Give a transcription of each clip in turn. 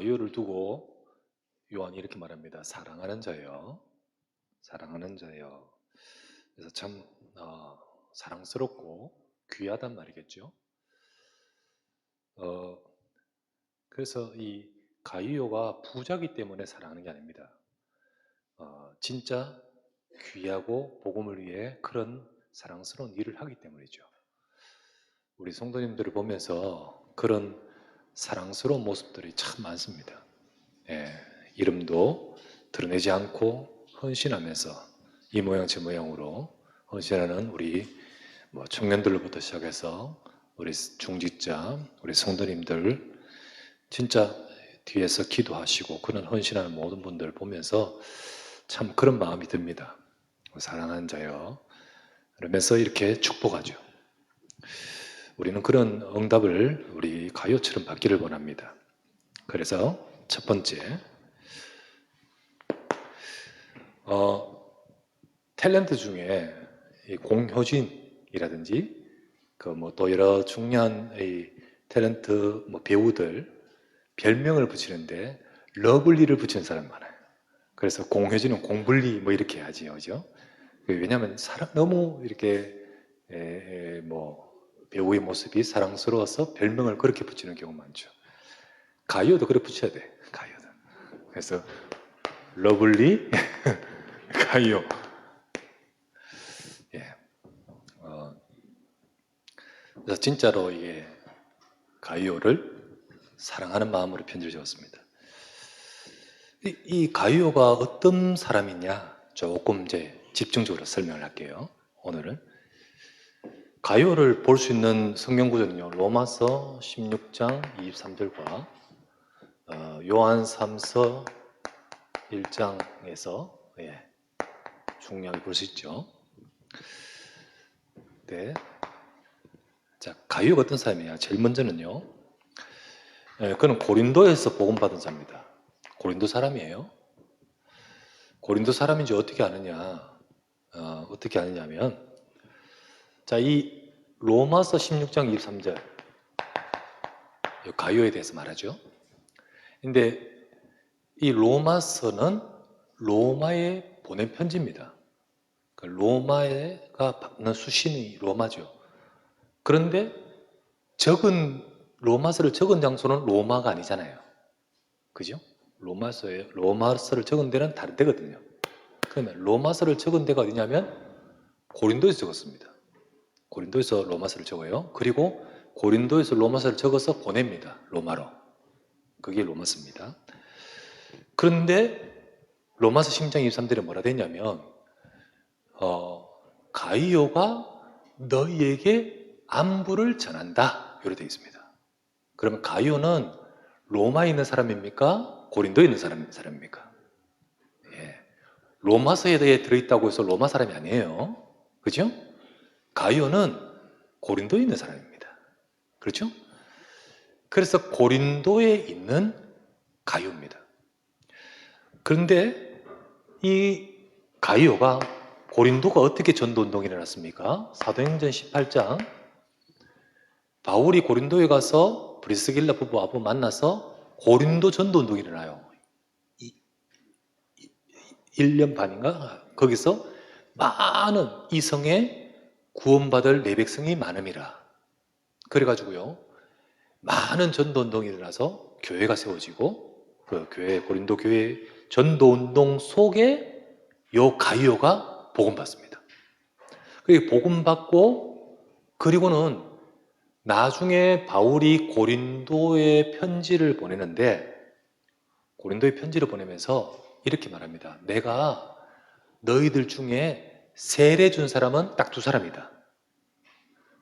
가위를 두고 요한이 이렇게 말합니다. 사랑하는 자여, 사랑하는 자여. 그래서 참 사랑스럽고 귀하단 말이겠죠. 어, 그래서 이 가이오가 부자기 때문에 사랑하는 게 아닙니다. 진짜 귀하고 복음을 위해 그런 사랑스러운 일을 하기 때문이죠. 우리 성도님들을 보면서 그런 사랑스러운 모습들이 참 많습니다. 예, 이름도 드러내지 않고 헌신하면서 이 모양 저 모양으로 헌신하는 우리 청년들로부터 시작해서 우리 중직자, 우리 성도님들 진짜 뒤에서 기도하시고 그런 헌신하는 모든 분들 보면서 참 그런 마음이 듭니다. 사랑하는 자여 그러면서 이렇게 축복하죠. 우리는 그런 응답을 우리 가요처럼 받기를 원합니다. 그래서 첫 번째 탤런트 중에 이 공효진이라든지 또 여러 중요한 이 탤런트 배우들 별명을 붙이는데 러블리를 붙이는 사람 많아요. 그래서 공효진은 공블리 이렇게 하지, 그죠? 왜냐하면 너무 이렇게 배우의 모습이 사랑스러워서 별명을 그렇게 붙이는 경우 많죠. 가요도 그렇게 붙여야 돼. 가요도. 그래서 러블리 가요. 예. 그래서 진짜로 이게 가요를 사랑하는 마음으로 편지를 적었습니다. 이 가이오가 어떤 사람이냐 조금 이제 집중적으로 설명을 할게요. 오늘은 가이오를 볼 수 있는 성경 구절은요, 로마서 16장 23절과 요한 3서 1장에서 중요하게 볼 수 있죠. 네. 자, 가이오가 어떤 사람이냐? 제일 먼저는요, 그는 고린도에서 복음받은 자입니다. 고린도 사람이에요. 고린도 사람인지 어떻게 아느냐? 어떻게 아느냐면, 자, 이 로마서 16장 23절 가요에 대해서 말하죠. 근데 이 로마서는 로마에 보낸 편지입니다. 로마가 받는 수신이 로마죠. 그런데 로마서를 적은 장소는 로마가 아니잖아요. 그죠? 로마서를 적은 데는 다른 데거든요. 그러면 로마서를 적은 데가 어디냐면 고린도에서 적었습니다. 고린도에서 로마서를 적어요. 그리고 고린도에서 로마서를 적어서 보냅니다. 로마로. 그게 로마서입니다. 그런데 로마서 10장 23절에 뭐라 되냐면 가이오가 너희에게 안부를 전한다. 이렇게 되어 있습니다. 그러면 가이오는 로마에 있는 사람입니까? 고린도에 있는 사람입니까? 예. 로마서에 대해 들어있다고 해서 로마 사람이 아니에요. 그죠? 가이오는 고린도에 있는 사람입니다. 그렇죠? 그래서 고린도에 있는 가이오입니다. 그런데 이 가이오가 고린도가 어떻게 전도운동이 일어났습니까? 사도행전 18장 바울이 고린도에 가서 브리스길라 부부와 만나서 고린도 전도운동이 일어나요. 1년 반인가? 거기서 많은 이성에 구원받을 내 백성이 많음이라. 그래가지고요, 많은 전도운동이 일어나서 교회가 세워지고 그 고린도 교회 전도운동 속에 요 가이오가 복음받습니다. 그리고 복음받고 그리고는 나중에 바울이 고린도에 편지를 보내는데 고린도에 편지를 보내면서 이렇게 말합니다. 내가 너희들 중에 세례 준 사람은 딱 2사람이다.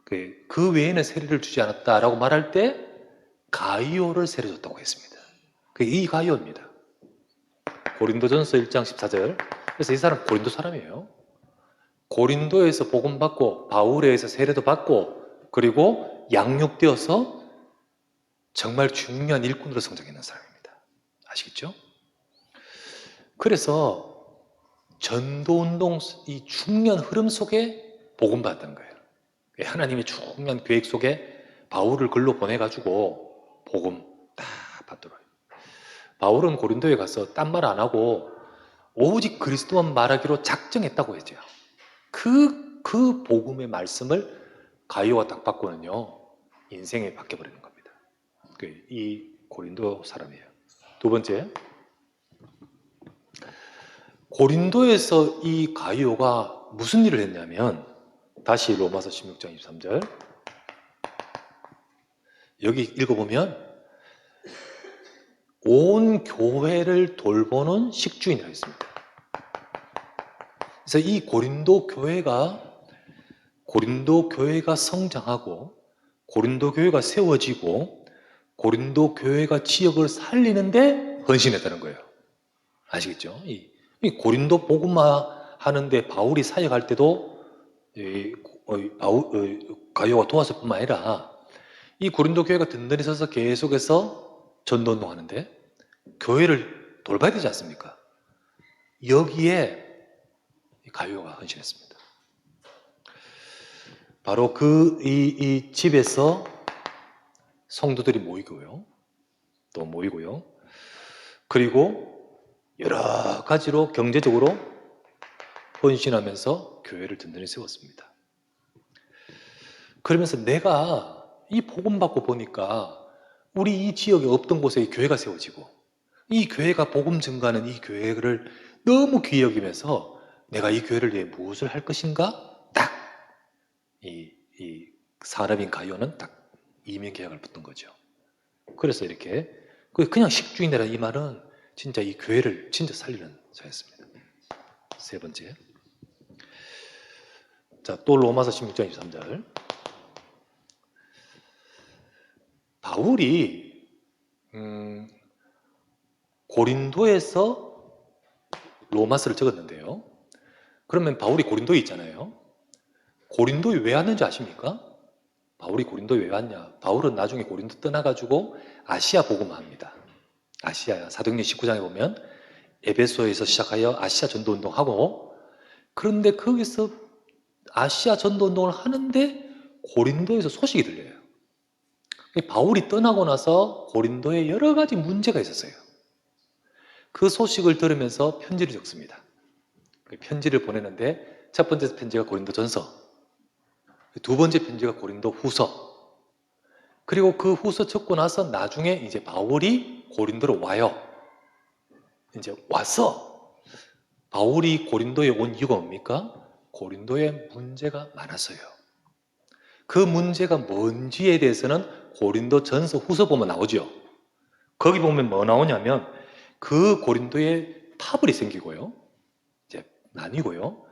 그 외에는 세례를 주지 않았다라고 말할 때 가이오를 세례 줬다고 했습니다. 이 가이오입니다. 고린도전서 1장 14절. 그래서 이 사람 고린도 사람이에요. 고린도에서 복음받고 바울에 의해서 세례도 받고 그리고 양육되어서 정말 중요한 일꾼으로 성장했는 사람입니다. 아시겠죠? 그래서 전도운동 이 중요한 흐름 속에 복음받던 거예요. 하나님의 중요한 계획 속에 바울을 글로 보내가지고 복음 다 받도록. 바울은 고린도에 가서 딴 말 안 하고 오직 그리스도만 말하기로 작정했다고 했죠. 그 복음의 말씀을 가이오가 딱 받고는요, 인생이 바뀌어버리는 겁니다. 이 고린도 사람이에요. 두 번째, 고린도에서 이 가이오가 무슨 일을 했냐면, 다시 로마서 16장 23절 여기 읽어보면 온 교회를 돌보는 식주인이라고 있습니다. 그래서 이 고린도 교회가 성장하고 고린도 교회가 세워지고 고린도 교회가 지역을 살리는데 헌신했다는 거예요. 아시겠죠? 이 고린도 복음화 하는데 바울이 사역할 때도 가요가 도왔을 뿐만 아니라 이 고린도 교회가 든든히 서서 계속해서 전도운동 하는데 교회를 돌봐야 되지 않습니까? 여기에 가요가 헌신했습니다. 바로 이 집에서 성도들이 모이고요. 또 모이고요. 그리고 여러 가지로 경제적으로 헌신하면서 교회를 든든히 세웠습니다. 그러면서 내가 이 복음 받고 보니까 우리 이 지역에 없던 곳에 교회가 세워지고 이 교회가 복음 증가하는 이 교회를 너무 귀히 여기면서 내가 이 교회를 위해 무엇을 할 것인가? 딱! 이 사람인 가요는 딱 이민 계약을 붙은 거죠. 그래서 이렇게 그냥 식주인이라는 이 말은 진짜 이 교회를 진짜 살리는 자였습니다. 세 번째, 자, 또 로마서 16장 23절 바울이 고린도에서 로마서를 적었는데요. 그러면 바울이 고린도에 있잖아요. 고린도에 왜 왔는지 아십니까? 바울이 고린도에 왜 왔냐? 바울은 나중에 고린도 떠나가지고 아시아 복음화합니다. 아시아 사도행전 19장에 보면 에베소에서 시작하여 아시아 전도운동하고, 그런데 거기서 아시아 전도운동을 하는데 고린도에서 소식이 들려요. 바울이 떠나고 나서 고린도에 여러 가지 문제가 있었어요. 그 소식을 들으면서 편지를 적습니다. 편지를 보내는데 첫 번째 편지가 고린도전서, 두 번째 편지가 고린도후서, 그리고 그 후서 적고 나서 나중에 이제 바울이 고린도로 와요. 이제 와서 바울이 고린도에 온 이유가 뭡니까? 고린도에 문제가 많았어요. 그 문제가 뭔지에 대해서는 고린도전서 후서 보면 나오죠. 거기 보면 뭐 나오냐면 그 고린도에 파벌이 생기고요. 이제 나뉘고요.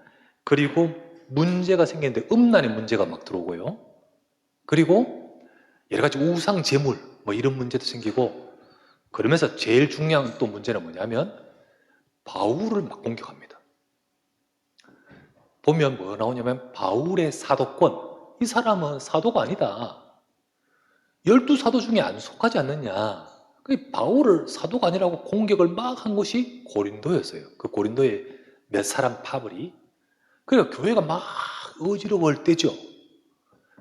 그리고 문제가 생기는데 음란의 문제가 막 들어오고요. 그리고 여러 가지 우상 제물 뭐 이런 문제도 생기고, 그러면서 제일 중요한 또 문제는 뭐냐면 바울을 막 공격합니다. 보면 뭐 나오냐면 바울의 사도권, 이 사람은 사도가 아니다. 12사도 중에 안 속하지 않느냐. 바울을 사도가 아니라고 공격을 막 한 것이 고린도였어요. 그 고린도에 몇 사람 파벌이. 그러니까 교회가 막 어지러울 때죠.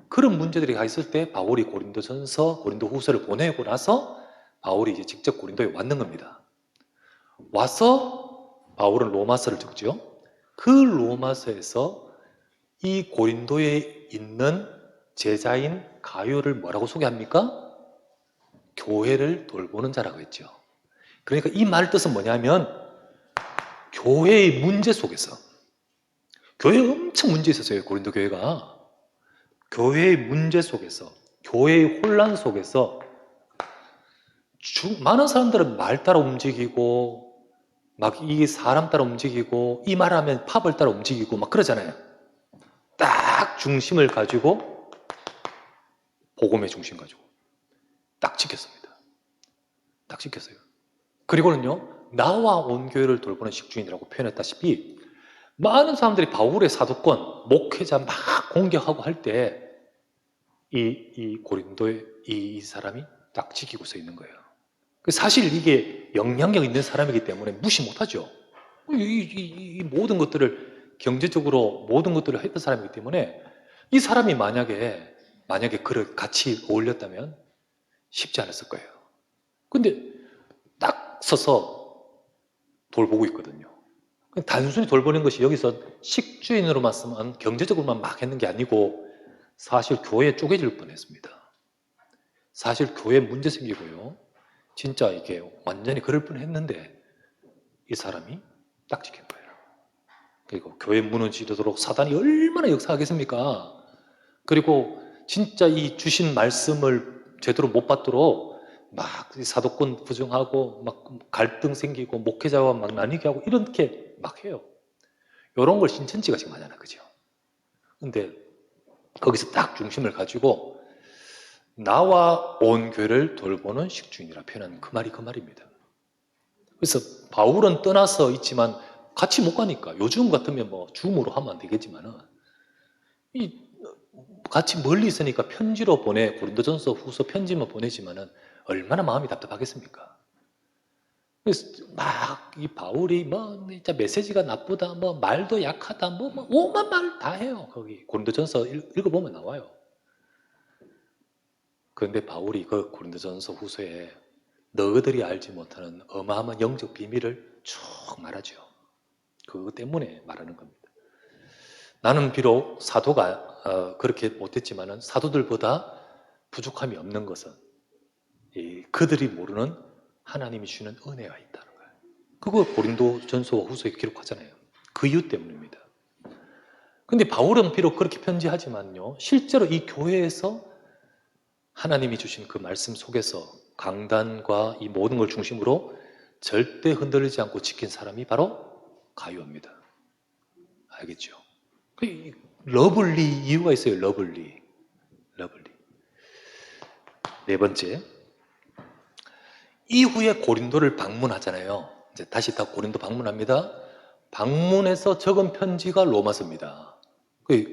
그런 문제들이 가 있을 때 바울이 고린도전서, 고린도후서를 보내고 나서 바울이 이제 직접 고린도에 왔는 겁니다. 와서 바울은 로마서를 적죠. 그 로마서에서 이 고린도에 있는 제자인 가요를 뭐라고 소개합니까? 교회를 돌보는 자라고 했죠. 그러니까 이 말 뜻은 뭐냐면 교회의 문제 속에서, 교회에 엄청 문제 있었어요. 고린도 교회가. 교회의 문제 속에서, 교회의 혼란 속에서 많은 사람들은 말 따라 움직이고 막 이 사람 따라 움직이고 이 말하면 팝을 따라 움직이고 막 그러잖아요. 딱 중심을 가지고 복음의 중심 가지고 딱 지켰습니다. 딱 지켰어요. 그리고는요, 나와 온 교회를 돌보는 식주인이라고 표현했다시피 많은 사람들이 바울의 사도권, 목회자 막 공격하고 할 때 이 고린도의 이 사람이 딱 지키고 서 있는 거예요. 사실 이게 영향력 있는 사람이기 때문에 무시 못하죠. 이 모든 것들을 경제적으로 모든 것들을 했던 사람이기 때문에 이 사람이 만약에 그를 같이 어울렸다면 쉽지 않았을 거예요. 근데 딱 서서 돌보고 있거든요. 단순히 돌보는 것이 여기서 식주인으로만 쓰면 경제적으로만 막 했는 게 아니고 사실 교회 쪼개질 뻔했습니다. 사실 교회 문제 생기고요. 진짜 이게 완전히 그럴 뻔했는데 이 사람이 딱 지킨 거예요. 그리고 교회 무너지도록 사단이 얼마나 역사하겠습니까? 그리고 진짜 이 주신 말씀을 제대로 못 받도록 막 사도권 부정하고 막 갈등 생기고 목회자와 막 나뉘게 하고 이렇게 막 해요. 이런 걸 신천지가 지금 하잖아, 그죠? 근데 거기서 딱 중심을 가지고 나와 온 교회를 돌보는 식주인이라 표현하는 그 말이 그 말입니다. 그래서 바울은 떠나서 있지만 같이 못 가니까 요즘 같으면 뭐 줌으로 하면 안 되겠지만은 이 같이 멀리 있으니까 편지로 고린도전서 후서 편지만 보내지만은 얼마나 마음이 답답하겠습니까? 그래서 막 이 바울이 뭐 진짜 메시지가 나쁘다, 뭐 말도 약하다, 뭐 오만 말 다 해요. 거기 고린도전서 읽어보면 나와요. 그런데 바울이 그 고린도전서 후서에 너희들이 알지 못하는 어마어마한 영적 비밀을 쭉 말하죠. 그것 때문에 말하는 겁니다. 나는 비록 사도가 그렇게 못했지만은 사도들보다 부족함이 없는 것은 그들이 모르는 하나님이 주는 은혜가 있다는 거예요. 그거 고린도전서와 후서에 기록하잖아요. 그 이유 때문입니다. 근데 바울은 비록 그렇게 편지하지만요, 실제로 이 교회에서 하나님이 주신 그 말씀 속에서 강단과 이 모든 걸 중심으로 절대 흔들리지 않고 지킨 사람이 바로 가룟입니다. 알겠죠? 러블리 이유가 있어요. 러블리. 네 번째, 이후에 고린도를 방문하잖아요. 이제 다시 다 고린도 방문합니다. 방문해서 적은 편지가 로마서입니다.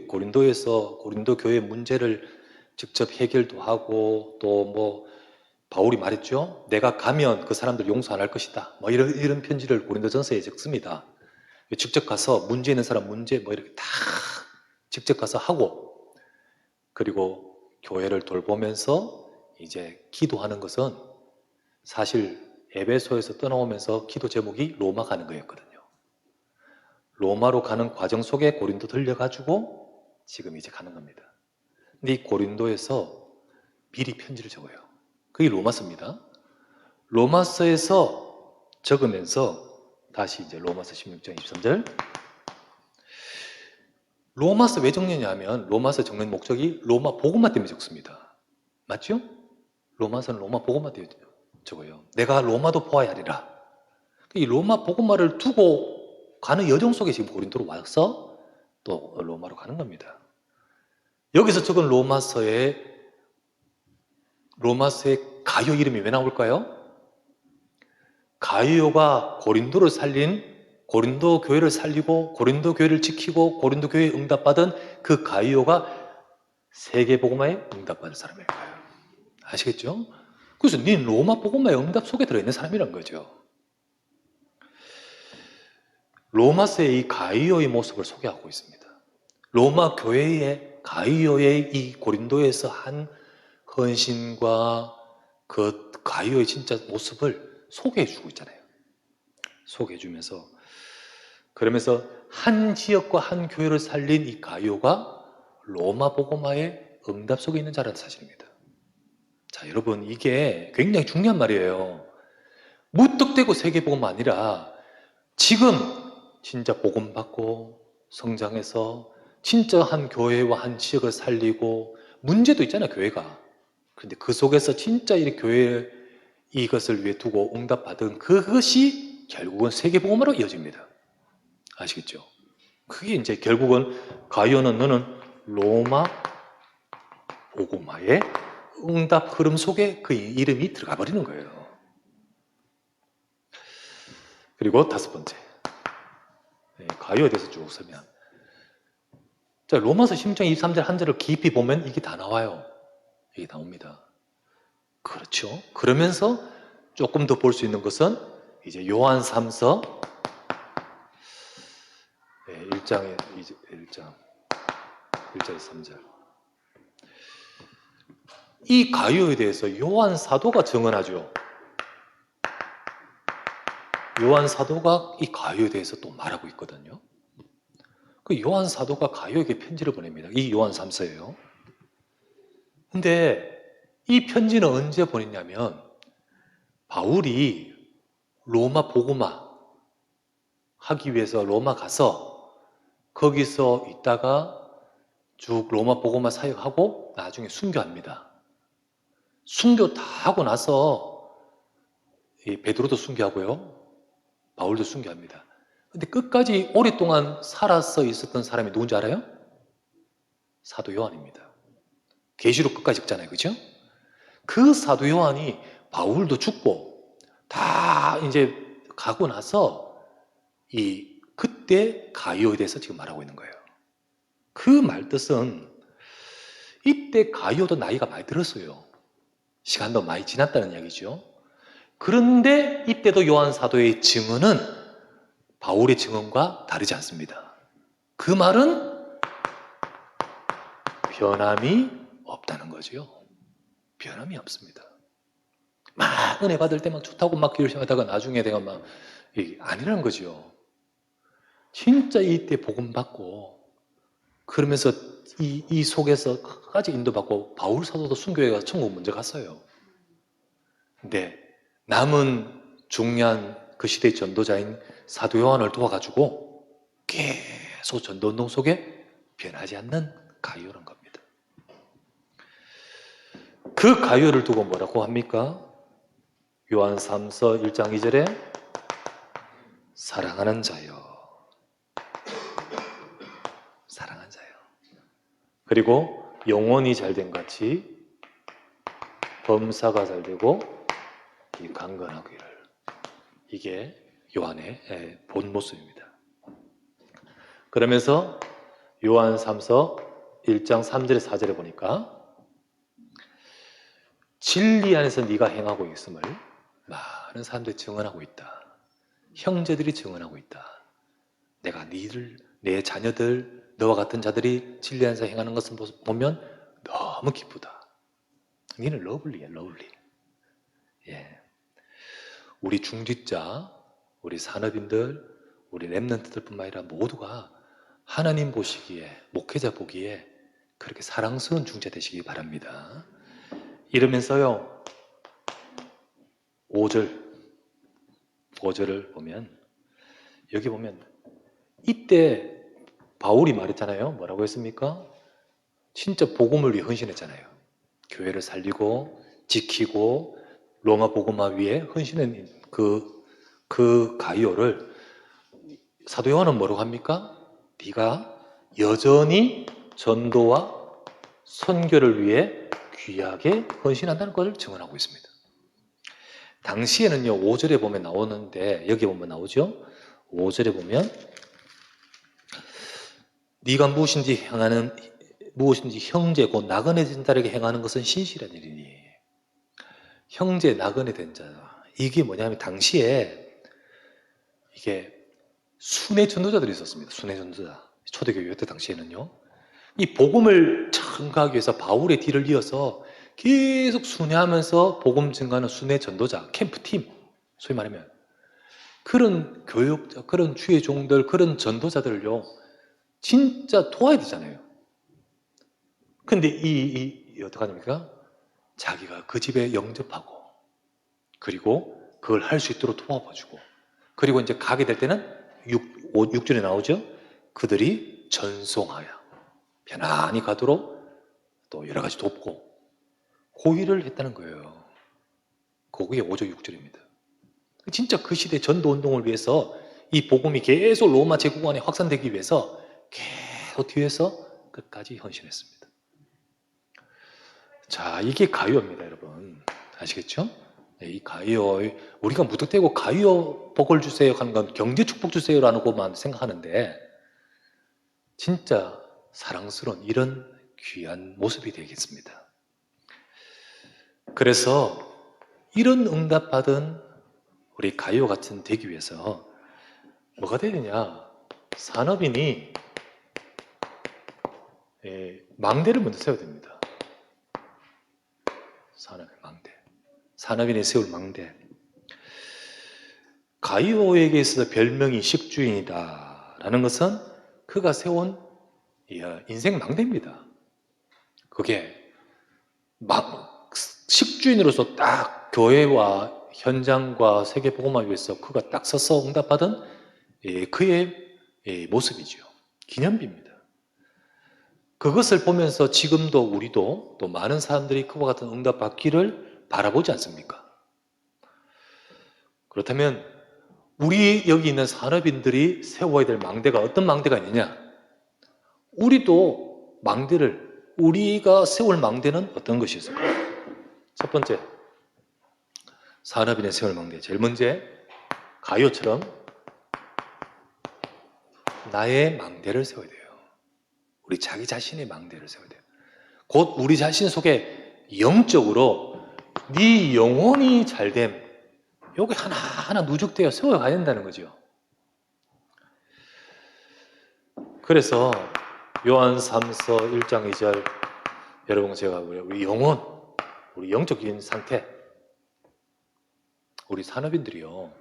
고린도에서 고린도 교회 문제를 직접 해결도 하고 또 뭐 바울이 말했죠. 내가 가면 그 사람들 용서 안 할 것이다. 뭐 이런 편지를 고린도전서에 적습니다. 직접 가서 문제 있는 사람 문제 뭐 이렇게 다 직접 가서 하고, 그리고 교회를 돌보면서 이제 기도하는 것은 사실 에베소에서 떠나오면서 기도 제목이 로마 가는 거였거든요. 로마로 가는 과정 속에 고린도 들려가지고 지금 이제 가는 겁니다. 근데 이 고린도에서 미리 편지를 적어요. 그게 로마서입니다. 로마서에서 적으면서 다시 이제 로마서 16장 23절. 로마서 왜 적느냐면 로마서 적는 목적이 로마 복음화 때문에 적습니다. 맞죠? 로마서는 로마 복음화 때문에 적어요. 내가 로마도 보아야 하리라. 이 로마 복음화를 두고 가는 여정 속에 지금 고린도로 와서 또 로마로 가는 겁니다. 여기서 적은 로마서의 가룟 이름이 왜 나올까요? 가룟가 고린도를 살린, 고린도 교회를 살리고 고린도 교회를 지키고 고린도 교회에 응답받은 그 가룟가 세계복음화에 응답받은 사람일 거예요. 아시겠죠? 그래서 네 로마 복음화의 응답 속에 들어있는 사람이란 거죠. 로마서의 이 가룟의 모습을 소개하고 있습니다. 로마 교회의 가룟의 이 고린도에서 한 헌신과 그 가룟의 진짜 모습을 소개해주고 있잖아요. 소개해주면서, 그러면서 한 지역과 한 교회를 살린 이 가룟가 로마 복음화의 응답 속에 있는 자라는 사실입니다. 자, 여러분, 이게 굉장히 중요한 말이에요. 무턱대고 세계복음화 아니라 지금 진짜 복음 받고 성장해서 진짜 한 교회와 한 지역을 살리고, 문제도 있잖아요, 교회가. 그런데 그 속에서 진짜 이 교회 이것을 위해 두고 응답받은 그것이 결국은 세계복음화로 이어집니다. 아시겠죠? 그게 이제 결국은 가룟은 너는 로마 복음화의 응답 흐름 속에 그 이름이 들어가 버리는 거예요. 그리고 다섯 번째, 가룟에 대해서 쭉 설명. 자, 로마서 16장 23절 한 절을 깊이 보면 이게 다 나와요. 이게 나옵니다. 그렇죠. 그러면서 조금 더 볼 수 있는 것은 이제 요한 3서 1장에 1장 3절. 이 가룟에 대해서 요한 사도가 증언하죠. 요한 사도가 이 가요에 대해서 또 말하고 있거든요. 그 요한 사도가 가요에게 편지를 보냅니다. 이 요한 3서예요. 근데 이 편지는 언제 보냈냐면 바울이 로마 복음화 하기 위해서 로마 가서 거기서 있다가 쭉 로마 복음화 사역하고 나중에 순교합니다. 순교 다 하고 나서 베드로도 순교하고요. 바울도 순교합니다. 근데 끝까지 오랫동안 살아서 있었던 사람이 누군지 알아요? 사도 요한입니다. 계시록 끝까지 읽잖아요. 그죠? 그 사도 요한이 바울도 죽고 다 이제 가고 나서 그때 가이오에 대해서 지금 말하고 있는 거예요. 그 말뜻은 이때 가이오도 나이가 많이 들었어요. 시간도 많이 지났다는 이야기죠. 그런데 이때도 요한 사도의 증언은 바울의 증언과 다르지 않습니다. 그 말은 변함이 없다는 거죠. 변함이 없습니다. 막 은혜 받을 때 막 좋다고 막 열심히 하다가 나중에 내가 막 아니라는 거죠. 진짜 이때 복음 받고 그러면서 이 속에서 끝까지 인도받고 바울 사도도 순교해 가서 천국 먼저 갔어요. 근데 남은 중요한 그 시대의 전도자인 사도 요한을 도와가지고 계속 전도운동 속에 변하지 않는 가이오란 겁니다. 그 가이오를 두고 뭐라고 합니까? 요한 3서 1장 2절에 사랑하는 자여, 사랑하는 자여. 그리고 영혼이 잘된 같이 범사가 잘되고 강건하기를. 이게 요한의 본 모습입니다. 그러면서 요한 3서 1장 3절에 4절에 보니까 진리 안에서 네가 행하고 있음을 많은 사람들이 증언하고 있다. 형제들이 증언하고 있다. 내가 내 자녀들, 너와 같은 자들이 진리 안에서 행하는 것을 보면 너무 기쁘다. 니는 러블리야, 러블리. 예. 우리 중직자, 우리 산업인들, 우리 랩런트들뿐만 아니라 모두가 하나님 보시기에, 목회자 보기에 그렇게 사랑스러운 중재 되시기 바랍니다. 이러면서요, 5절을 보면, 여기 보면 이때 바울이 말했잖아요. 뭐라고 했습니까? 진짜 복음을 위해 헌신했잖아요. 교회를 살리고 지키고 로마 복음화 위에 헌신한 그 가이오를 사도 요한은 뭐라고 합니까? 네가 여전히 전도와 선교를 위해 귀하게 헌신한다는 것을 증언하고 있습니다. 당시에는요, 5절에 보면 나오는데 여기 보면 나오죠? 5절에 보면 네가 무엇인지 형제 곧 나그네 된 자에게 행하는 것은 신실한 일이니. 형제 나그네 된 자, 이게 뭐냐면 당시에 이게 순회 전도자들이 있었습니다. 순회 전도자. 초대교회 때 당시에는요. 이 복음을 증거하기 위해서 바울의 뒤를 이어서 계속 순회하면서 복음 증거하는 순회 전도자, 캠프팀, 소위 말하면 그런 교육자, 그런 주의 종들, 그런 전도자들을요 진짜 도와야 되잖아요. 근데 어떡하냐니까? 자기가 그 집에 영접하고 그리고 그걸 할 수 있도록 도와봐주고 그리고 이제 가게 될 때는 6절에 나오죠? 그들이 전송하여 편안히 가도록 또 여러 가지 돕고 그 일을 했다는 거예요. 그게 5절 6절입니다. 진짜 그 시대 전도운동을 위해서 이 복음이 계속 로마 제국 안에 확산되기 위해서 계속 뒤에서 끝까지 헌신했습니다. 자, 이게 가이오입니다, 여러분. 아시겠죠? 이 가이오, 우리가 무턱대고 가이오 복을 주세요 하는 건 경제 축복 주세요라는 것만 생각하는데 진짜 사랑스러운 이런 귀한 모습이 되겠습니다. 그래서 이런 응답받은 우리 가이오 같은 되기 위해서 뭐가 되느냐? 산업인이 망대를 먼저 세워야 됩니다. 산업의 망대. 산업인이 세울 망대. 가이오에게 있어서 별명이 식주인이다 라는 것은 그가 세운 인생 망대입니다. 그게 식주인으로서 딱 교회와 현장과 세계복음화를 위해서 그가 딱 서서 응답받은 그의 모습이죠. 기념비입니다. 그것을 보면서 지금도 우리도 또 많은 사람들이 그와 같은 응답받기를 바라보지 않습니까? 그렇다면 우리 여기 있는 산업인들이 세워야 될 망대가 어떤 망대가 있느냐? 우리도 우리가 세울 망대는 어떤 것이 있을까요? 첫 번째, 산업인의 세월 망대. 제일 먼저 가요처럼 나의 망대를 세워야 돼요. 우리 자기 자신의 망대를 세워야 돼요. 곧 우리 자신 속에 영적으로 네 영혼이 잘됨, 여기 하나하나 누적되어 세워가야 된다는 거죠. 그래서 요한 3서 1장 2절, 여러분 제가 우리 영혼, 우리 영적인 상태, 우리 산업인들이요,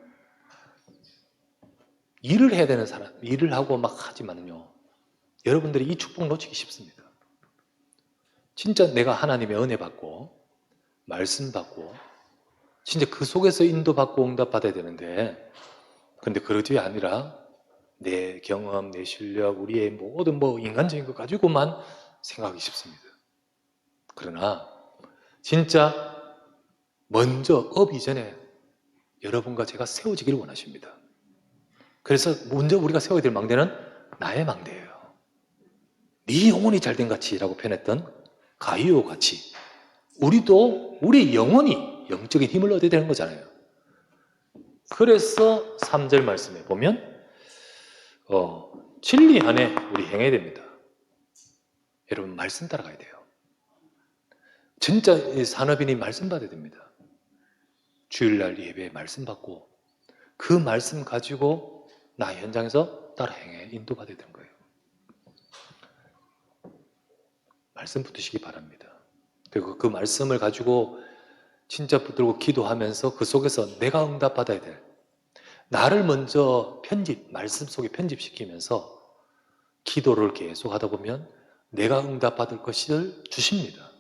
일을 해야 되는 사람, 일을 하고 막 하지만요, 여러분들이 이 축복 놓치기 쉽습니다. 진짜 내가 하나님의 은혜 받고 말씀 받고 진짜 그 속에서 인도받고 응답받아야 되는데, 근데 그러지 아니라 내 경험, 내 실력, 우리의 모든 인간적인 것 가지고만 생각하기 쉽습니다. 그러나 진짜 먼저 업 이전에 여러분과 제가 세워지기를 원하십니다. 그래서 먼저 우리가 세워야 될 망대는 나의 망대예요. 네 영혼이 잘된 같이라고 표현했던 가이오 같이 우리도 우리 영혼이 영적인 힘을 얻어야 되는 거잖아요. 그래서 3절 말씀에 보면 진리 안에 우리 행해야 됩니다. 여러분 말씀 따라가야 돼요. 진짜 산업인이 말씀 받아야 됩니다. 주일날 예배에 말씀 받고 그 말씀 가지고 나 현장에서 따라 행해 인도받아야 되는 거예요. 말씀 붙으시기 바랍니다. 그리고 그 말씀을 가지고 진짜 붙들고 기도하면서 그 속에서 내가 응답받아야 될, 나를 먼저 말씀 속에 편집시키면서 기도를 계속 하다 보면 내가 응답받을 것을 주십니다.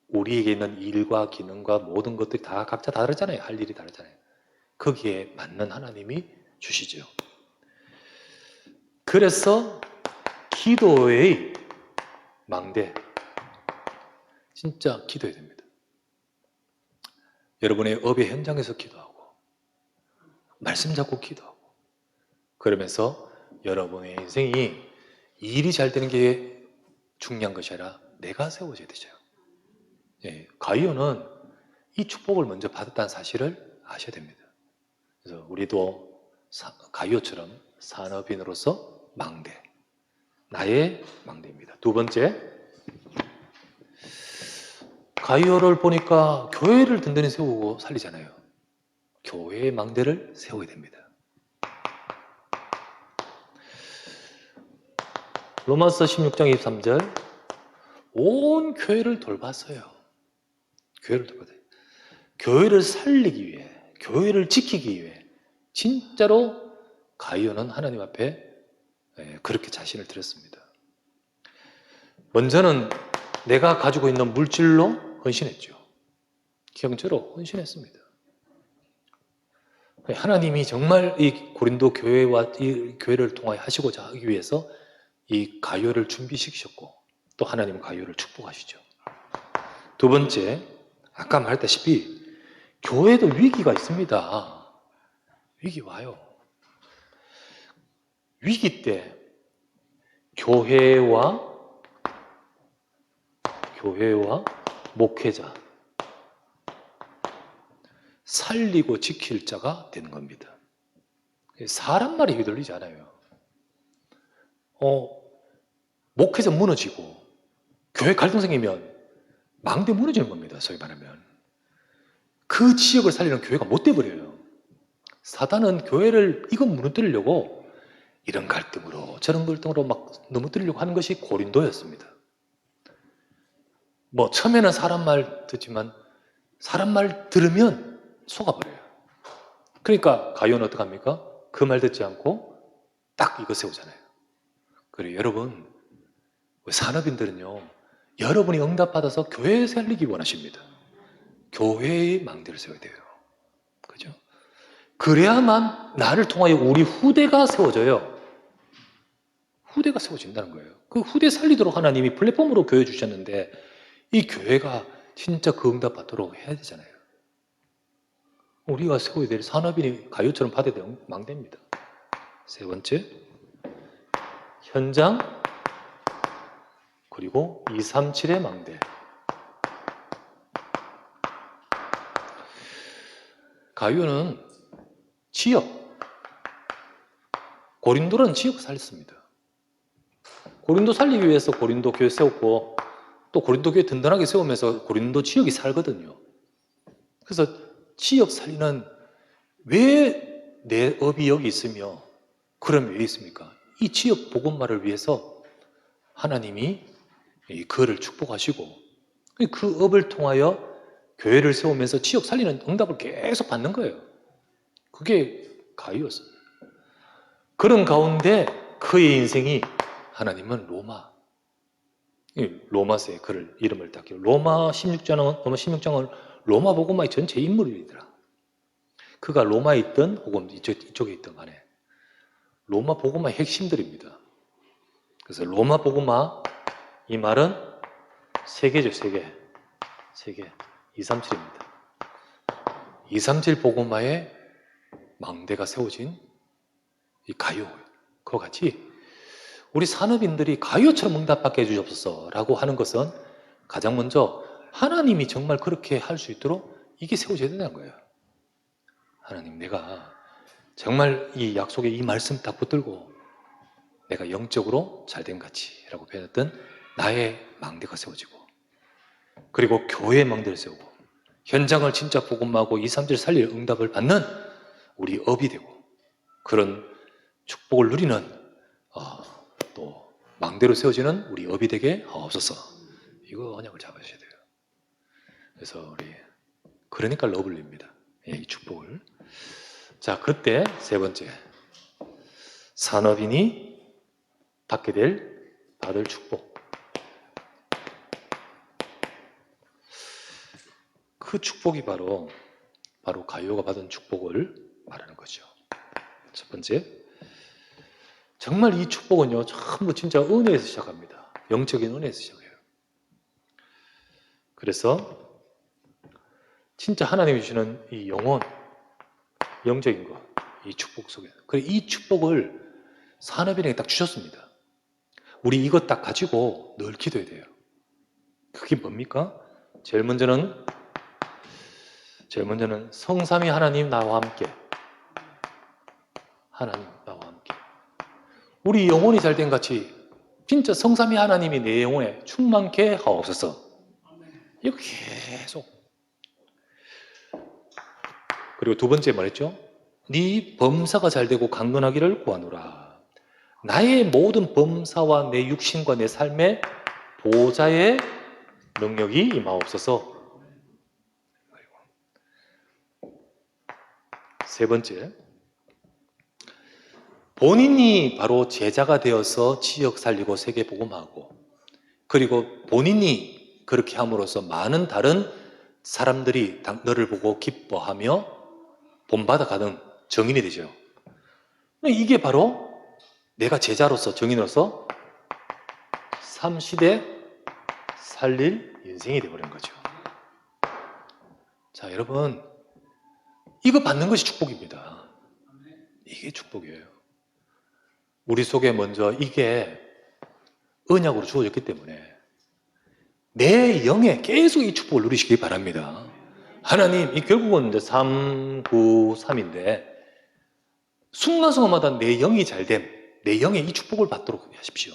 우리에게 있는 일과 기능과 모든 것들이 다 각자 다르잖아요. 할 일이 다르잖아요. 거기에 맞는 하나님이 주시죠. 그래서 기도의 망대, 진짜 기도해야 됩니다. 여러분의 업의 현장에서 기도하고 말씀 잡고 기도하고 그러면서 여러분의 인생이 일이 잘 되는 게 중요한 것이 아니라 내가 세워져야 되죠. 가이오는 이 축복을 먼저 받았다는 사실을 아셔야 됩니다. 그래서 우리도 가이오처럼 산업인으로서 망대, 나의 망대입니다. 두 번째, 가이오를 보니까 교회를 든든히 세우고 살리잖아요. 교회의 망대를 세워야 됩니다. 로마서 16장 23절, 온 교회를 돌봤어요. 교회를 살리기 위해, 교회를 지키기 위해 진짜로 가이오는 하나님 앞에 그렇게 자신을 드렸습니다. 먼저는 내가 가지고 있는 물질로 헌신했죠. 경제로 헌신했습니다. 하나님이 정말 이 고린도 교회와 이 교회를 통하여 하시고자 하기 위해서 이 가이오를 준비시키셨고 또 하나님은 가이오를 축복하시죠. 두 번째, 아까 말했다시피 교회도 위기가 있습니다. 위기 와요. 위기 때 교회와 목회자, 살리고 지킬 자가 되는 겁니다. 사람 말에 휘둘리지 않아요. 목회자 무너지고 교회 갈등 생기면 망대 무너지는 겁니다. 소위 말하면 그 지역을 살리는 교회가 못 돼버려요. 사단은 교회를 이건 무너뜨리려고 이런 갈등으로 저런 갈등으로 막 넘어뜨리려고 하는 것이 고린도였습니다. 처음에는 사람 말 듣지만 사람 말 들으면 속아버려요. 그러니까 가요는 어떡합니까? 그 말 듣지 않고 딱 이거 세우잖아요. 그래요. 여러분, 산업인들은요, 여러분이 응답받아서 교회에 살리기 원하십니다. 교회의 망대를 세워야 돼요. 그죠? 그래야만 나를 통하여 우리 후대가 세워져요. 후대가 세워진다는 거예요. 그 후대 살리도록 하나님이 플랫폼으로 교회 주셨는데 이 교회가 진짜 그 응답 받도록 해야 되잖아요. 우리가 세워야 될 산업인이 가요처럼 받아야 될 망대입니다. 세 번째, 현장, 그리고 237의 망대. 가요는 지역, 고린도는 지역 살렸습니다. 고린도 살리기 위해서 고린도 교회 세웠고 또 고린도 교회 든든하게 세우면서 고린도 지역이 살거든요. 그래서 지역 살리는 왜 내 업이 여기 있으며 그럼 왜 있습니까? 이 지역 복음화를 위해서 하나님이 그를 축복하시고 그 업을 통하여 교회를 세우면서 지역 살리는 응답을 계속 받는 거예요. 그게 가이였어요. 그런 가운데 그의 인생이 하나님은 로마서에 그를 이름을 땄기로 로마 16장은 로마 복음화의 전체 인물이더라. 그가 로마에 있던 혹은 이쪽에 있던 간에 로마 복음화의 핵심들입니다. 그래서 로마 복음화 이 말은 세계죠. 세계 237입니다. 237 복음화의 망대가 세워진 이 가요. 그와 같이 우리 산업인들이 가요처럼 응답받게 해주옵소서 라고 하는 것은 가장 먼저 하나님이 정말 그렇게 할 수 있도록 이게 세워져야 된다는 거예요. 하나님, 내가 정말 이 약속에 이 말씀 딱 붙들고 내가 영적으로 잘된 같이 라고 표현했던 나의 망대가 세워지고 그리고 교회의 망대를 세우고 현장을 진짜 복음하고 237 살릴 응답을 받는 우리 업이 되고 그런 축복을 누리는 또 망대로 세워지는 우리 업이 되게 하옵소서. 이거 언약을 잡으셔야 돼요. 그래서 우리 그러니까 러블리입니다. 이 축복을. 자, 그때 세 번째 산업인이 받을 축복. 그 축복이 바로 가요가 받은 축복을 말하는 거죠. 첫 번째, 정말 이 축복은요, 전부 진짜 은혜에서 시작합니다. 영적인 은혜에서 시작해요. 그래서 진짜 하나님이 주시는 이 영혼, 영적인 것, 이 축복 속에 그래서 이 축복을 산업인에게 딱 주셨습니다. 우리 이것 딱 가지고 늘 기도해야 돼요. 그게 뭡니까? 제일 먼저는 성삼위 하나님 나와 함께, 하나님 나와 함께 우리 영혼이 잘된 같이 진짜 성삼위 하나님이 내 영혼에 충만케 하옵소서. 이거 계속. 그리고 두 번째 말했죠? 네 범사가 잘되고 강건하기를 구하노라. 나의 모든 범사와 내 육신과 내 삶의 보호자의 능력이 임하옵소서. 세 번째, 본인이 바로 제자가 되어서 지역 살리고 세계 복음하고 그리고 본인이 그렇게 함으로써 많은 다른 사람들이 너를 보고 기뻐하며 본받아가는 정인이 되죠. 이게 바로 내가 제자로서 정인으로서 3시대 살릴 인생이 되어버린 거죠. 자, 여러분, 이거 받는 것이 축복입니다. 이게 축복이에요. 우리 속에 먼저 이게 언약으로 주어졌기 때문에 내 영에 계속 이 축복을 누리시기 바랍니다. 하나님, 이 결국은 이제 393인데 순간순간마다 내 영이 잘됨, 내 영에 이 축복을 받도록 하십시오.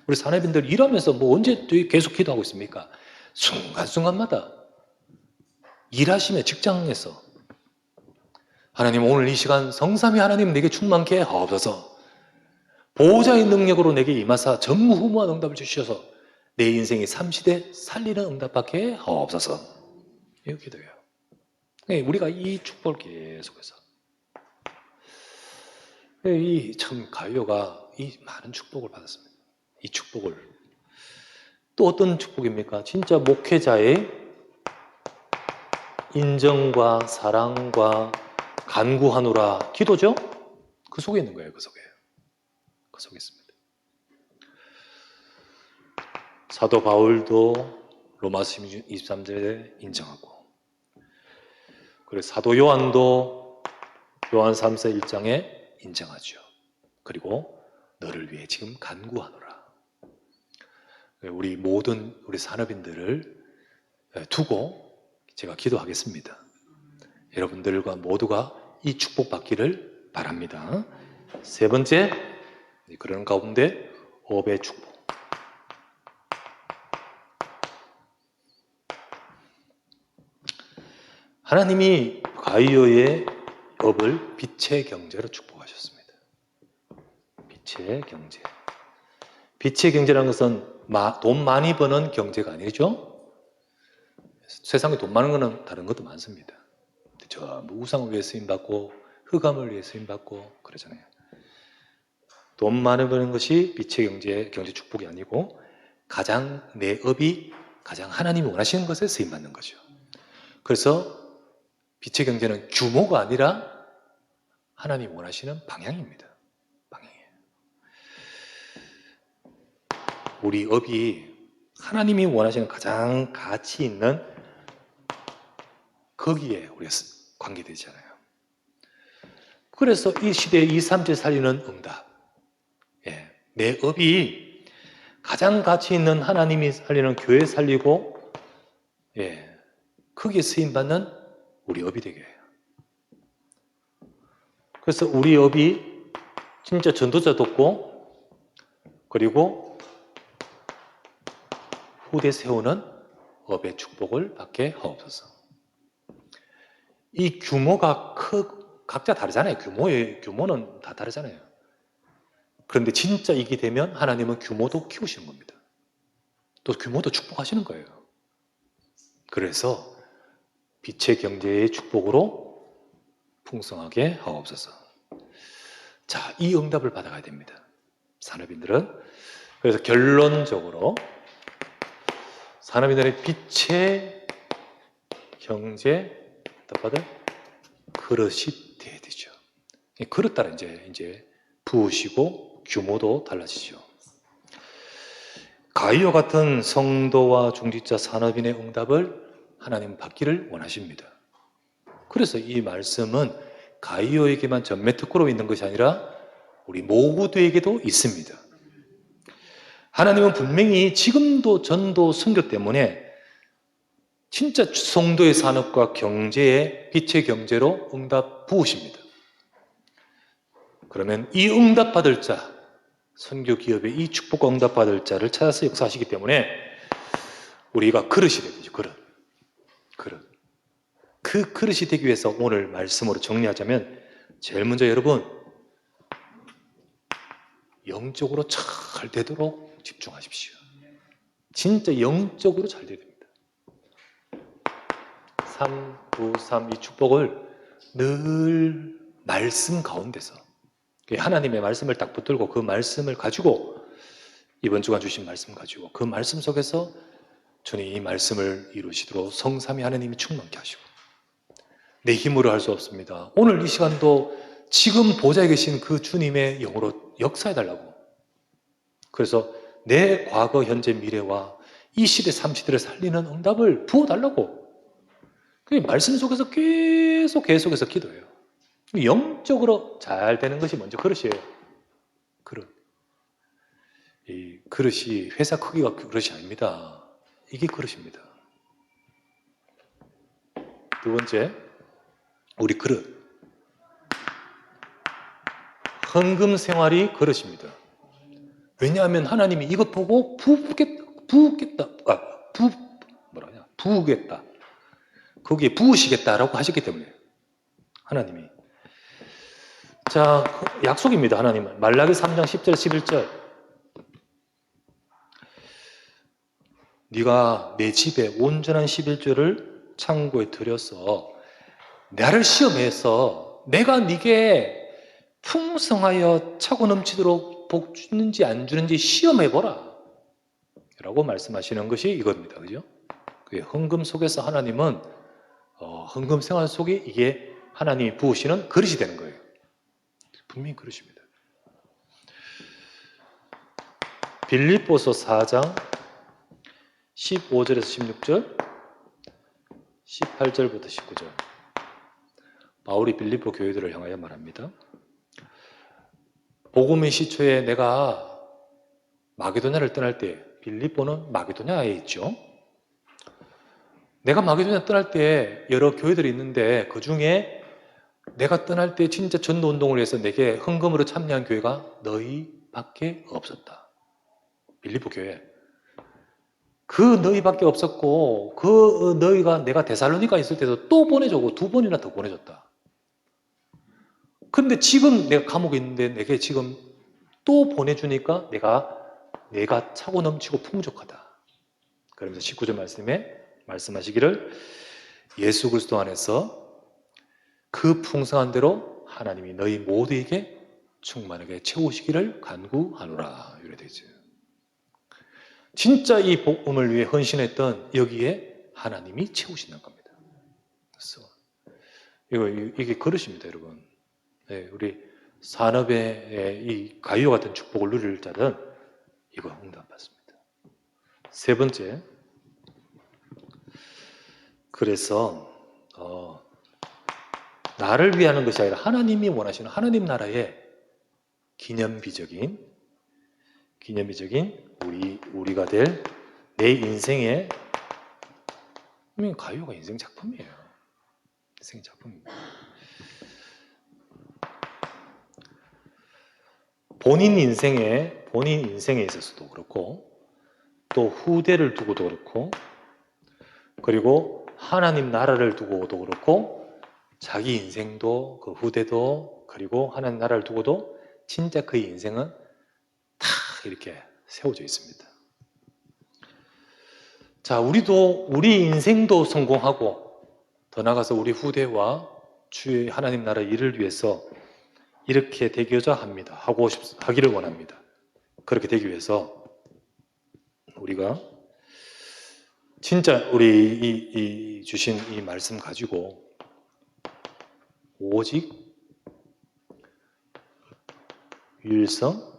우리 산업인들 일하면서 뭐 언제 계속 기도하고 있습니까? 순간순간마다 일하시며 직장에서 하나님, 오늘 이 시간 성삼위 하나님 내게 충만케 하옵소서. 보호자의 능력으로 내게 임하사 전무후무한 응답을 주셔서 내 인생이 3시대 살리는 응답받게 하옵소서. 이거 기도해요. 우리가 이 축복을 계속해서 이 참 가룟유가 이 많은 축복을 받았습니다. 이 축복을. 또 어떤 축복입니까? 진짜 목회자의 인정과 사랑과 간구하노라 기도죠? 그 속에 있는 거예요. 그 속에. 그 속에 있습니다. 사도 바울도 로마서 23절에 인정하고, 그리고 사도 요한도 요한 3서 1장에 인정하죠. 그리고 너를 위해 지금 간구하노라. 우리 모든 우리 산업인들을 두고 제가 기도하겠습니다. 여러분들과 모두가 이 축복받기를 바랍니다. 세 번째, 그런 가운데 업의 축복. 하나님이 가룟유의 업을 빛의 경제로 축복하셨습니다. 빛의 경제. 빛의 경제라는 것은 돈 많이 버는 경제가 아니죠. 세상에 돈 많은 것은 다른 것도 많습니다. 전부 우상을 위해 쓰임받고 흑암을 위해 쓰임받고 그러잖아요. 돈 많이 버는 것이 빛의 경제 축복이 아니고 가장 내 업이 가장 하나님이 원하시는 것에 쓰임받는 거죠. 그래서 빛의 경제는 규모가 아니라 하나님이 원하시는 방향입니다. 방향이에요. 우리 업이 하나님이 원하시는 가장 가치 있는 거기에 우리가 관계되잖아요. 그래서 이 시대에 2, 3절 살리는 응답. 내 업이 가장 가치 있는 하나님이 살리는 교회 살리고, 거기에 쓰임받는 우리 업이 되게 해요. 그래서 우리 업이 진짜 전도자 돕고, 그리고 후대 세우는 업의 축복을 받게 하옵소서. 이 규모가 각자 다르잖아요. 규모는 다 다르잖아요. 그런데 진짜 이게 되면 하나님은 규모도 키우시는 겁니다. 또 규모도 축복하시는 거예요. 그래서 빛의 경제의 축복으로 풍성하게 하옵소서. 자, 이 응답을 받아가야 됩니다. 산업인들은. 그래서 결론적으로 산업인들의 빛의 경제 받을 그릇이 돼야 되죠. 그릇 따라 이제 부으시고 규모도 달라지죠. 가룟유 같은 성도와 중직자 산업인의 응답을 하나님 받기를 원하십니다. 그래서 이 말씀은 가룟유에게만 전매 특구로 있는 것이 아니라 우리 모두에게도 있습니다. 하나님은 분명히 지금도 전도 선교 때문에 진짜 성도의 산업과 경제에 빛의 경제로 응답 부으십니다. 그러면 이 응답 받을 자, 선교 기업의 이 축복과 응답 받을 자를 찾아서 역사하시기 때문에 우리가 그릇이 되죠. 그릇. 그 그릇이 되기 위해서 오늘 말씀으로 정리하자면 제일 먼저 여러분 영적으로 잘 되도록 집중하십시오. 진짜 영적으로 잘 되야 됩니다. 3, 9, 3 이 축복을 늘 말씀 가운데서 하나님의 말씀을 딱 붙들고 그 말씀을 가지고 이번 주간 주신 말씀 가지고 그 말씀 속에서 주님 이 말씀을 이루시도록 성삼위 하나님이 충만케 하시고 내 힘으로 할 수 없습니다. 오늘 이 시간도 지금 보좌에 계신 그 주님의 영으로 역사해달라고. 그래서 내 과거, 현재, 미래와 이 시대, 3시대를 살리는 응답을 부어달라고. 그 말씀 속에서 계속해서 기도해요. 영적으로 잘 되는 것이 먼저 그릇이에요. 그릇. 이 그릇이 회사 크기가 그릇이 아닙니다. 이게 그릇입니다. 두 번째, 우리 그릇. 헌금 생활이 그릇입니다. 왜냐하면 하나님이 이것 보고 부으겠다. 거기에 부으시겠다라고 하셨기 때문에 하나님이. 자, 약속입니다. 하나님은. 말라기 3장 10절 11절. 네가 내 집에 온전한 11조를 창고에 들여서 나를 시험해서 내가 네게 풍성하여 차고 넘치도록 복 주는지 안 주는지 시험해보라 라고 말씀하시는 것이 이겁니다. 그죠? 헌금 속에서 하나님은 헌금 생활 속에 이게 하나님이 부으시는 그릇이 되는 거예요. 분명히 그릇입니다. 빌립보서 4장 15절에서 16절 18절부터 19절 바울이 빌립보 교회들을 향하여 말합니다. 복음의 시초에 내가 마게도냐를 떠날 때 빌립보는 마게도냐에 있죠. 내가 마게도냐 떠날 때 여러 교회들이 있는데 그 중에 내가 떠날 때 진짜 전도운동을 위해서 내게 헌금으로 참여한 교회가 너희밖에 없었다. 빌립보 교회. 그 너희밖에 없었고 그 너희가 내가 데살로니가 있을 때도 또 보내주고 2번이나 더 보내줬다. 근데 지금 내가 감옥에 있는데 내게 지금 또 보내주니까 내가 차고 넘치고 풍족하다. 그러면서 19절 말씀에 말씀하시기를 예수 그리스도 안에서 그 풍성한 대로 하나님이 너희 모두에게 충만하게 채우시기를 간구하노라. 이래 되죠. 진짜 이 복음을 위해 헌신했던 여기에 하나님이 채우시는 겁니다. 그래서 이게 그릇입니다, 여러분. 네, 우리 산업의 이 가요 같은 축복을 누릴 자는 이거 응답받습니다. 세 번째, 그래서 나를 위하는 것이 아니라 하나님이 원하시는 하나님 나라의 기념비적인 우리가 될 내 인생의 가요가 인생 작품이에요. 인생 작품입니다. 본인 인생에 있어서도 그렇고 또 후대를 두고도 그렇고 그리고 하나님 나라를 두고도 그렇고 자기 인생도 그 후대도 그리고 하나님 나라를 두고도 진짜 그의 인생은 다 이렇게 세워져 있습니다. 자, 우리 인생도 성공하고 더 나아가서 우리 후대와 주의 하나님 나라 일을 위해서 이렇게 되고자 합니다. 하기를 원합니다. 그렇게 되기 위해서 우리가 진짜 우리 주신 이 말씀 가지고 오직 유일성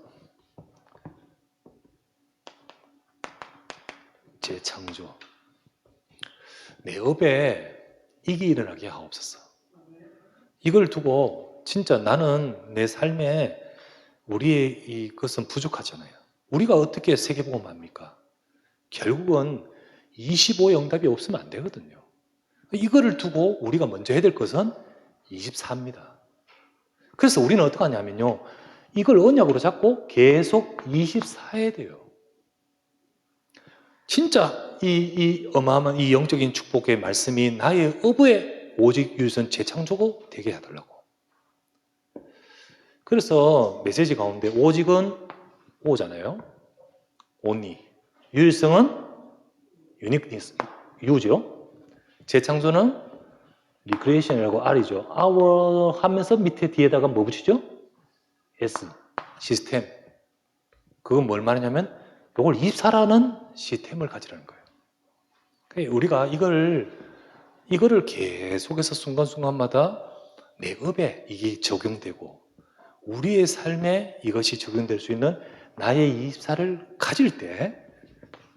재창조 내 업에 이기 일어나게 하옵소서. 이걸 두고 진짜 나는 내 삶에 우리의 이것은 부족하잖아요. 우리가 어떻게 세계복음 합니까? 결국은 25의 응답이 없으면 안 되거든요. 이거를 두고 우리가 먼저 해야 될 것은 24입니다. 그래서 우리는 어떻게 하냐면요. 이걸 언약으로 잡고 계속 24해야 돼요. 진짜 이 어마어마한 이 영적인 축복의 말씀이 나의 업에 오직 유일성 재창조가 되게 해달라고. 그래서 메시지 가운데 오직은 오잖아요. only. 유일성은 uniqueness, U죠. 재창조는 recreation이라고 R이죠. our 하면서 밑에 뒤에다가 뭐 붙이죠? S, 시스템. 그건 뭘 말하냐면 이걸 24라는 시스템을 가지라는 거예요. 그러니까 우리가 이거를 계속해서 순간순간마다 내 업에 이게 적용되고 우리의 삶에 이것이 적용될 수 있는 나의 24를 가질 때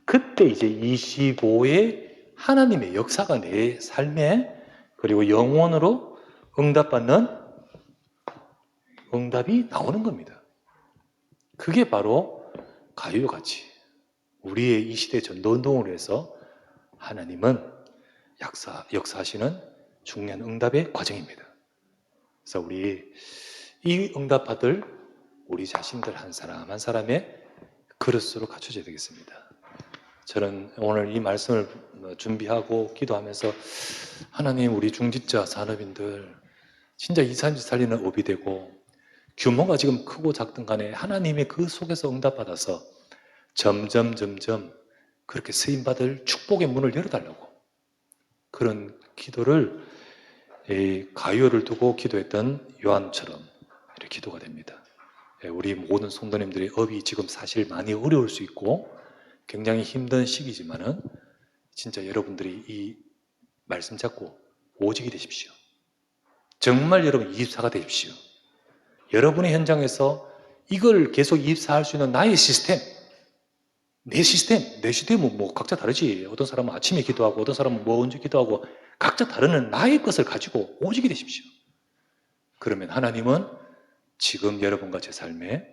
그때 이제 25의 하나님의 역사가 내 삶에 그리고 영원으로 응답이 나오는 겁니다. 그게 바로 가요같이 우리의 이 시대 전도운동을 해서 하나님은 역사하시는 중요한 응답의 과정입니다. 그래서 우리 이 응답받을 우리 자신들 한 사람 한 사람의 그릇으로 갖춰져야 되겠습니다. 저는 오늘 이 말씀을 준비하고 기도하면서 하나님 우리 중직자 산업인들 진짜 이 삶을 살리는 업이 되고 규모가 지금 크고 작든 간에 하나님의 그 속에서 응답받아서 점점 그렇게 쓰임받을 축복의 문을 열어달라고 그런 기도를 가요를 두고 기도했던 요한처럼 이렇게 기도가 됩니다. 우리 모든 성도님들의 업이 지금 사실 많이 어려울 수 있고 굉장히 힘든 시기지만은 진짜 여러분들이 이 말씀 잡고 오직이 되십시오. 정말 여러분 24가 되십시오. 여러분의 현장에서 이걸 계속 24할 수 있는 나의 시스템, 내 시스템은 뭐 각자 다르지. 어떤 사람은 아침에 기도하고 어떤 사람은 뭐 언제 기도하고 각자 다른 나의 것을 가지고 오직이 되십시오. 그러면 하나님은 지금 여러분과 제 삶에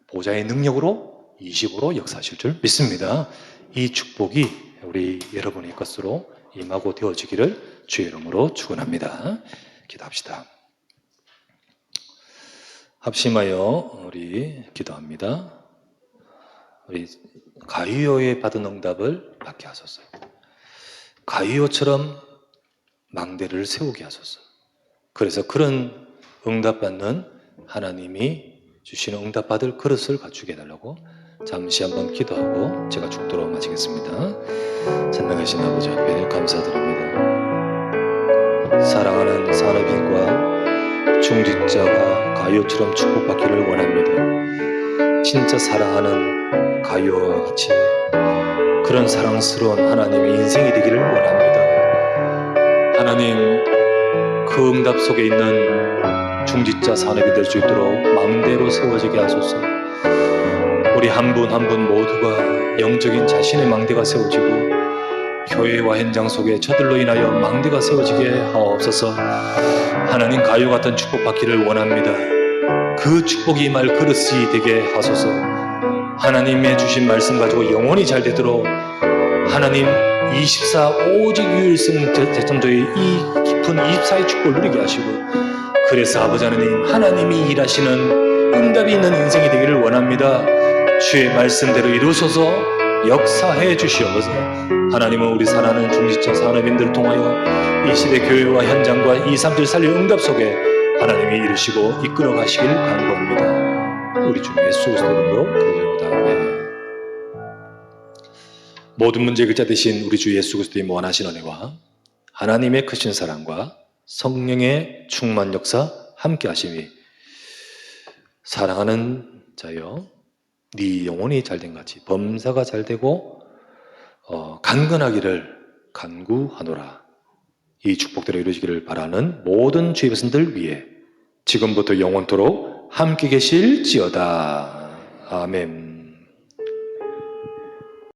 보좌의 능력으로 25로 역사하실 줄 믿습니다. 이 축복이 우리 여러분의 것으로 임하고 되어지기를 주의 이름으로 축원합니다. 기도합시다. 합심하여 우리 기도합니다. 우리 가이오에 받은 응답을 받게 하소서. 가이오처럼 망대를 세우게 하소서. 그래서 그런 응답받는 하나님이 주시는 응답받을 그릇을 갖추게 해달라고 잠시 한번 기도하고 제가 죽도록 마치겠습니다. 전능하신 아버지 앞에 감사드립니다. 사랑하는 산업인과 중직자가 가이오처럼 축복받기를 원합니다. 진짜 사랑하는 가이오와 같이 그런 사랑스러운 하나님의 인생이 되기를 원합니다. 하나님, 그 응답 속에 있는 중직자 산업이 될 수 있도록 망대로 세워지게 하소서. 우리 한 분 한 분 모두가 영적인 자신의 망대가 세워지고 교회와 현장 속에 저들로 인하여 망대가 세워지게 하옵소서. 하나님, 가요 같은 축복 받기를 원합니다. 그 축복이 임할 그릇이 되게 하소서. 하나님의 주신 말씀 가지고 영원히 잘 되도록 하나님 24 오직 유일성 대점조의 이 깊은 24의 축복을 누리게 하시고, 그래서 아버지 하나님, 하나님이 일하시는 응답이 있는 인생이 되기를 원합니다. 주의 말씀대로 이루소서. 역사해 주시옵소서. 하나님은 우리 사랑하는 중직자 산업인들을 통하여 이 시대 교회와 현장과 이 삶들 살릴 응답 속에 하나님이 이루시고 이끌어 가시길 간구합니다. 우리 주 예수 그리스도로 그러옵나이다. 모든 문제의 글자 되신 우리 주 예수 그리스도의 무한하신 은혜와 하나님의 크신 사랑과 성령의 충만 역사 함께 하심이, 사랑하는 자여 네 영혼이 잘된 같이 범사가 잘되고 강건하기를 간구하노라. 이 축복대로 이루어지기를 바라는 모든 주의 백성들 위해 지금부터 영원토록 함께 계실지어다. 아멘.